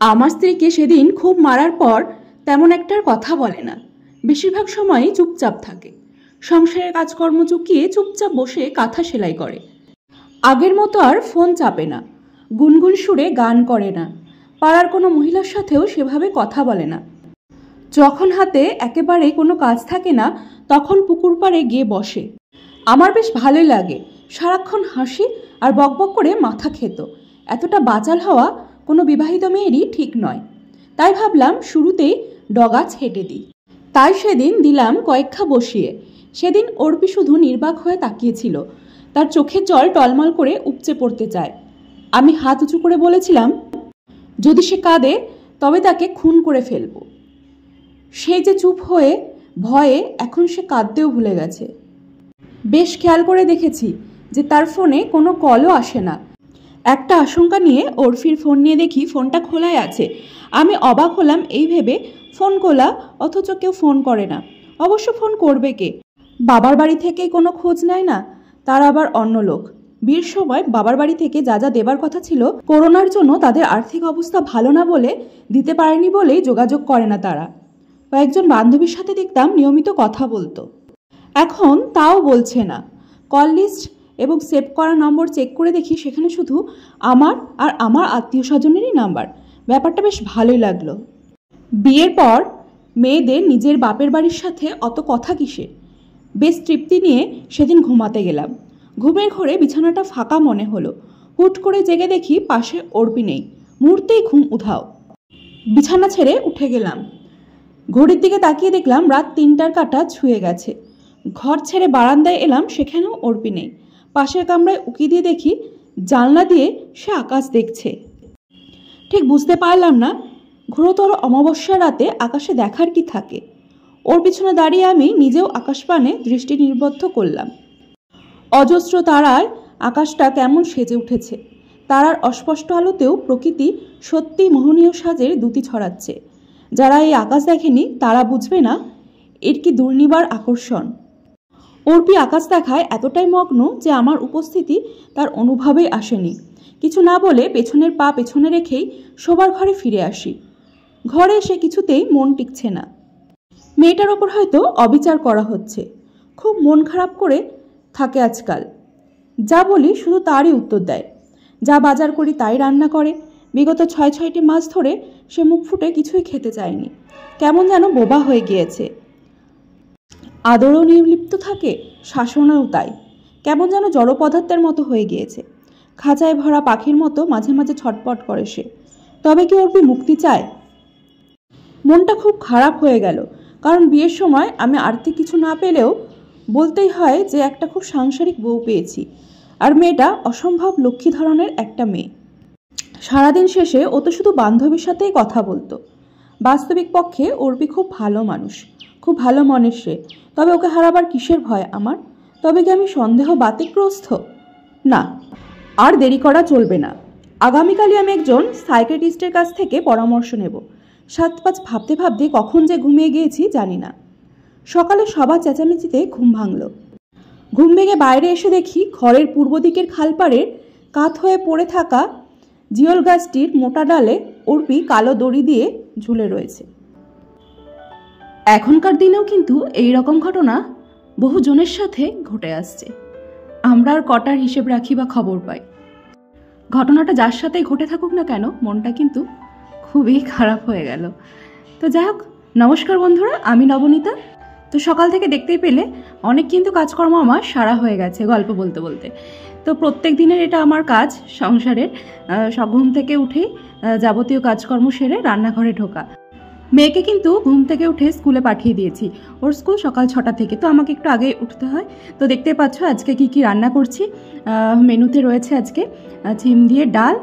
আমার স্ত্রীকে সেদিন খুব মারার পর তেমন একটা আর কথা বলে না, বেশিরভাগ সময়ই চুপচাপ থাকে। সংসারের কাজকর্ম চুকিয়ে চুপচাপ বসে কাঁথা সেলাই করে। আগের মতো আর ফোন চাপে না, গুনগুন সুরে গান করে না, পাড়ার কোনো মহিলার সাথেও সেভাবে কথা বলে না। যখন হাতে একেবারে কোনো কাজ থাকে না তখন পুকুর পাড়ে গিয়ে বসে। আমার বেশ ভালোই লাগে, সারাক্ষণ হাসি আর বকবক করে মাথা খেত। এতটা বাচাল হওয়া কোনো বিবাহিত মেয়েরই ঠিক নয়, তাই ভাবলাম শুরুতেই ডগা ছেটে দিই। তাই সেদিন দিলাম কয়েকখা বসিয়ে। সেদিন অর্পি শুধু নির্বাক হয়ে তাকিয়েছিল, তার চোখের জল টলমল করে উপচে পড়তে চায়। আমি হাত উঁচু করে বলেছিলাম, যদি সে কাঁদে তবে তাকে খুন করে ফেলব। সেই যে চুপ হয়ে ভয়ে এখন সে কাঁদতেও ভুলে গেছে। বেশ খেয়াল করে দেখেছি যে তার ফোনে কোনো কলও আসে না। একটা আশঙ্কা নিয়ে অর্পির ফোন নিয়ে দেখি ফোনটা খোলাই আছে। আমি অবাক হলাম এই ভেবে ফোন খোলা অথচ কেউ ফোন করে না। অবশ্য ফোন করবে কে? বাবার বাড়ি থেকেই কোনো খোঁজ নেয় না, তার আবার অন্য লোক। বিয়ের সময় বাবার বাড়ি থেকে যা যা দেবার কথা ছিল করোনার জন্য তাদের আর্থিক অবস্থা ভালো না বলে দিতে পারেনি বলেই যোগাযোগ করে না তারা। কয়েকজন বান্ধবীর সাথে দেখতাম নিয়মিত কথা বলতো, এখন তাও বলছে না। কল লিস্ট এবং সেভ করা নম্বর চেক করে দেখি সেখানে শুধু আমার আর আমার আত্মীয় স্বজনেরই নাম্বার। ব্যাপারটা বেশ ভালোই লাগলো। বিয়ের পর মেয়েদের নিজের বাপের বাড়ির সাথে অত কথা কিসের? বেশ তৃপ্তি নিয়ে সেদিন ঘুমাতে গেলাম। ঘুমের ঘরে বিছানাটা ফাঁকা মনে হলো। হুট করে জেগে দেখি পাশে অর্পি নেই। মুহূর্তেই ঘুম উধাও। বিছানা ছেড়ে উঠে গেলাম। ঘড়ির দিকে তাকিয়ে দেখলাম রাত ৩টার কাঁটা ছুঁয়ে গেছে। ঘর ছেড়ে বারান্দায় এলাম, সেখানেও অর্পি নেই। পাশের কামরায় উকি দিয়ে দেখি জানলা দিয়ে সে আকাশ দেখছে। ঠিক বুঝতে পারলাম না ঘোরতর অমাবস্যার রাতে আকাশে দেখার কি থাকে। ওর পিছনে দাঁড়িয়ে আমি নিজেও আকাশপানে দৃষ্টি নিবদ্ধ করলাম। অজস্র তারায় আকাশটা কেমন সেজে উঠেছে। তারার অস্পষ্ট আলোতেও প্রকৃতি সত্যি মোহনীয় সাজের দ্যুতি ছড়াচ্ছে। যারা এই আকাশ দেখেনি তারা বুঝবে না এর কি দুর্নিবার আকর্ষণ। অর্পি আকাশ দেখায় এতটাই মগ্ন যে আমার উপস্থিতি তার অনুভবেই আসেনি। কিছু না বলে পেছনের পা পেছনে রেখেই শোবার ঘরে ফিরে আসি। ঘরে এসে কিছুতেই মন টিকছে না। মেয়েটার ওপর হয়তো অবিচার করা হচ্ছে। খুব মন খারাপ করে থাকে আজকাল। যা বলি শুধু তারই উত্তর দেয়। যা বাজার করি তাই রান্না করে। বিগত ৬টি মাস ধরে সে মুখ ফুটে কিছুই খেতে চায়নি। কেমন যেন বোবা হয়ে গিয়েছে। আদরও নির্লিপ্ত থাকে, শাসনেও তাই। কেমন যেন জড় পদার্থের মতো হয়ে গিয়েছে। খাঁচায় ভরা পাখির মতো মাঝে মাঝে ছটপট করে সে। তবে কি অর্পি মুক্তি চায়? মনটা খুব খারাপ হয়ে গেল, কারণ বিয়ের সময় আমি আর্থিক কিছু না পেলেও বলতেই হয় যে একটা খুব সাংসারিক বউ পেয়েছি। আর মেয়েটা অসম্ভব লক্ষ্মী ধরনের একটা মেয়ে। সারাদিন শেষে ও তো শুধু বান্ধবীর সাথেই কথা বলতো। বাস্তবিক পক্ষে অর্পি খুব ভালো মানুষ, খুব ভালো মনের সে। তবে ওকে হারাবার কিসের ভয় আমার? তবে কি আমি সন্দেহ বাতিগ্রস্ত? না, আর দেরি করা চলবে না। আগামীকালই আমি একজন সাইকিয়াট্রিস্টের কাছ থেকে পরামর্শ নেব। ৭-৫ ভাবতে ভাবতে কখন যে ঘুমিয়ে গিয়েছি জানি না। সকালে সবার চেঁচামেচিতে ঘুম ভাঙল। ঘুম ভেঙে বাইরে এসে দেখি ঘরের পূর্ব দিকের খালপাড়ের কাত হয়ে পড়ে থাকা জিওল গাছটির মোটা ডালে অর্পি কালো দড়ি দিয়ে ঝুলে রয়েছে। এখনকার দিনেও কিন্তু এই রকম ঘটনা বহু জনের সাথে ঘটে আসছে। আমরা আর কটার হিসেব রাখি বা খবর পাই। ঘটনাটা যার সাথেই ঘটে থাকুক না কেন, মনটা কিন্তু খুবই খারাপ হয়ে গেল। তো যাই হোক, নমস্কার বন্ধুরা, আমি নবনীতা। তো সকাল থেকে দেখতেই পেলে অনেক কিন্তু কাজকর্ম আমার সারা হয়ে গেছে গল্প বলতে বলতে। তো প্রত্যেক দিনের এটা আমার কাজ সংসারের। ঘুম থেকে উঠেই যাবতীয় কাজকর্ম সেরে রান্নাঘরে ঢোকা। মেয়েকে কিন্তু ঘুম থেকে উঠে স্কুলে পাঠিয়ে দিয়েছি। ওর স্কুল সকাল 6টা থেকে, তো আমাকে একটু আগে উঠতে হয়। তো দেখতে পাচ্ছ আজকে কি রান্না করছি। মেনুতে রয়েছে আজকে ছিম দিয়ে ডাল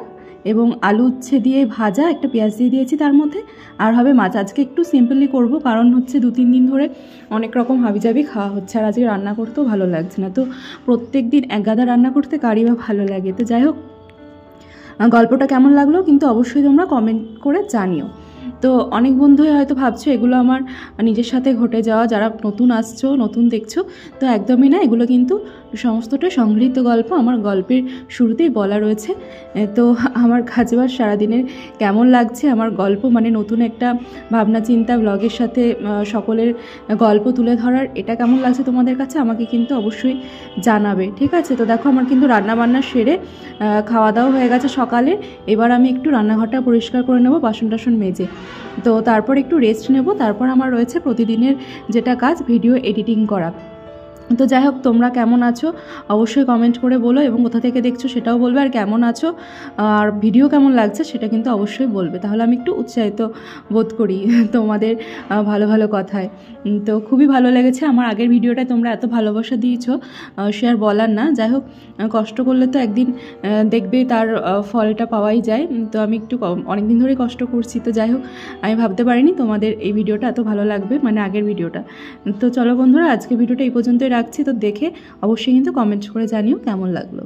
এবং আলু উচ্ছে দিয়ে ভাজা, একটা পেঁয়াজ দিয়ে দিয়েছি তার মধ্যে, আর হবে মাছ। আজকে একটু সিম্পলি করব, কারণ হচ্ছে 2-3 দিন ধরে অনেক রকম হাবিজাবি খাওয়া হচ্ছে, আর আজকে রান্না করতেও ভালো লাগছে না। তো প্রত্যেক দিন এক গাদা রান্না করতে কারই বা ভালো লাগে। তো যাই হোক, গল্পটা কেমন লাগলো কিন্তু অবশ্যই তোমরা কমেন্ট করে জানিও। তো অনেক বন্ধুই হয়তো ভাবছো এগুলো আমার নিজের সাথে ঘটে যাওয়া, যারা নতুন আসছো, নতুন দেখছো, তো একদমই না, এগুলো কিন্তু সমস্তটা সংগৃহীত গল্প। আমার গল্পের শুরুতেই বলা রয়েছে। তো আমার কাজবাজ সারাদিনের কেমন লাগছে, আমার গল্প মানে নতুন একটা ভাবনা চিন্তা ব্লগের সাথে সকলের গল্প তুলে ধরার, এটা কেমন লাগছে তোমাদের কাছে আমাকে কিন্তু অবশ্যই জানাবে, ঠিক আছে? তো দেখো আমার কিন্তু রান্নাবান্না সেরে খাওয়া দাওয়া হয়ে গেছে সকালে। এবার আমি একটু রান্নাঘরটা পরিষ্কার করে নেব, বাসন টাসন মেজে, তো তারপর একটু রেস্ট নেব। তারপর আমার রয়েছে প্রতিদিনের যেটা কাজ, ভিডিও এডিটিং করা। তো যাই হোক, তোমরা কেমন আছো অবশ্যই কমেন্ট করে বলো, এবং কোথা থেকে দেখছো সেটাও বলবে, আর কেমন আছো আর ভিডিও কেমন লাগছে সেটা কিন্তু অবশ্যই বলবে, তাহলে আমি একটু উৎসাহিত বোধ করি তোমাদের ভালো ভালো কথায়। তো খুবই ভালো লেগেছে আমার আগের ভিডিওটায়, তোমরা এত ভালোবাসা দিয়েছো, সে আর বলার না। যাই হোক, কষ্ট করলে তো একদিন দেখবে তার ফলটা পাওয়াই যায়। তো আমি একটু অনেক দিন ধরেই কষ্ট করছি, তো যাই হোক, আমি ভাবতে পারিনি তোমাদের এই ভিডিওটা এত ভালো লাগবে, মানে আগের ভিডিওটা। তো চলো বন্ধুরা, আজকে ভিডিওটা এই পর্যন্তই রাখছি। তো দেখে অবশ্যই কিন্তু কমেন্ট করে জানিও কেমন লাগলো।